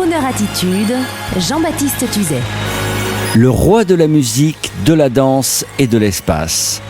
Crooner Attitude, Jean-Baptiste Tuzet. Le roi de la musique, de la danse et de l'espace.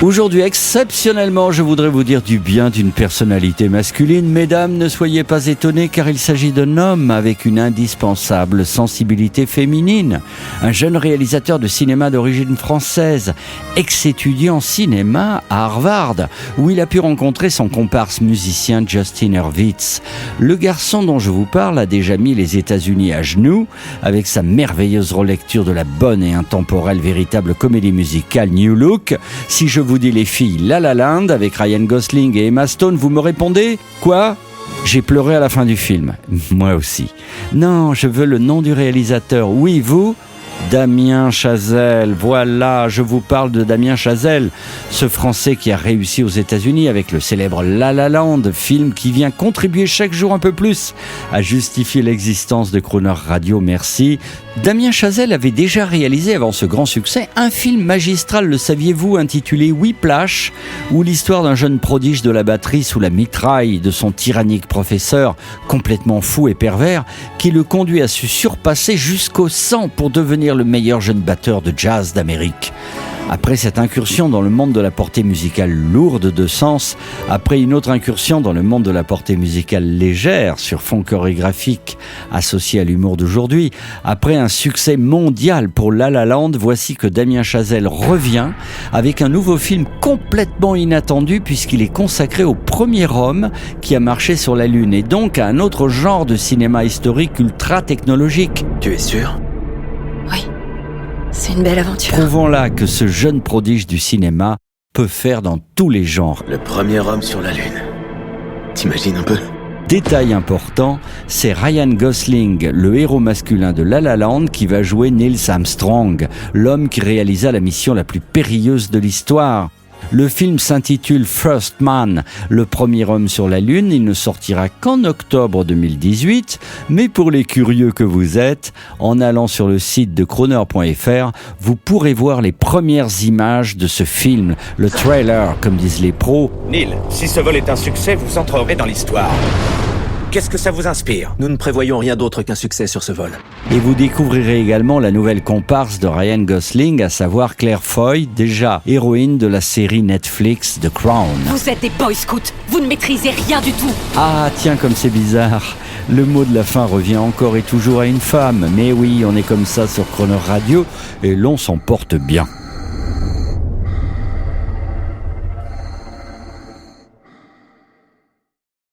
Aujourd'hui, exceptionnellement, je voudrais vous dire du bien d'une personnalité masculine. Mesdames, ne soyez pas étonnées car il s'agit d'un homme avec une indispensable sensibilité féminine. Un jeune réalisateur de cinéma d'origine française, ex-étudiant en cinéma à Harvard, où il a pu rencontrer son comparse musicien Justin Hurwitz. Le garçon dont je vous parle a déjà mis les États-Unis à genoux avec sa merveilleuse relecture de la bonne et intemporelle véritable comédie musicale New Look. Si je vous dis les filles La La Land avec Ryan Gosling et Emma Stone, vous me répondez quoi ? J'ai pleuré à la fin du film. Moi aussi. Non, je veux le nom du réalisateur. Oui, vous ? Damien Chazelle, voilà, je vous parle de Damien Chazelle, ce Français qui a réussi aux États-Unis avec le célèbre La La Land, film qui vient contribuer chaque jour un peu plus à justifier l'existence de Crooner Radio, merci. Damien Chazelle avait déjà réalisé avant ce grand succès un film magistral, le saviez-vous, intitulé Whiplash, où l'histoire d'un jeune prodige de la batterie sous la mitraille de son tyrannique professeur, complètement fou et pervers, qui le conduit à se surpasser jusqu'au sang pour devenir le meilleur jeune batteur de jazz d'Amérique. Après cette incursion dans le monde de la portée musicale lourde de sens, après une autre incursion dans le monde de la portée musicale légère sur fond chorégraphique associé à l'humour d'aujourd'hui, après un succès mondial pour La La Land, voici que Damien Chazelle revient avec un nouveau film complètement inattendu puisqu'il est consacré au premier homme qui a marché sur la Lune et donc à un autre genre de cinéma historique ultra technologique. Tu es sûr ? Oui, c'est une belle aventure. Prouvons là que ce jeune prodige du cinéma peut faire dans tous les genres. Le premier homme sur la Lune. T'imagines un peu ? Détail important, c'est Ryan Gosling, le héros masculin de La La Land, qui va jouer Neil Armstrong, l'homme qui réalisa la mission la plus périlleuse de l'histoire. Le film s'intitule First Man, le premier homme sur la Lune. Il ne sortira qu'en octobre 2018. Mais pour les curieux que vous êtes, en allant sur le site de Crooner.fr, vous pourrez voir les premières images de ce film, le trailer, comme disent les pros. Neil, si ce vol est un succès, vous entrerez dans l'histoire. Qu'est-ce que ça vous inspire ? Nous ne prévoyons rien d'autre qu'un succès sur ce vol. Et vous découvrirez également la nouvelle comparse de Ryan Gosling, à savoir Claire Foy, déjà héroïne de la série Netflix The Crown. Vous êtes des boy scouts, vous ne maîtrisez rien du tout. Ah tiens, comme c'est bizarre. Le mot de la fin revient encore et toujours à une femme. Mais oui, on est comme ça sur Crooner Radio et l'on s'en porte bien.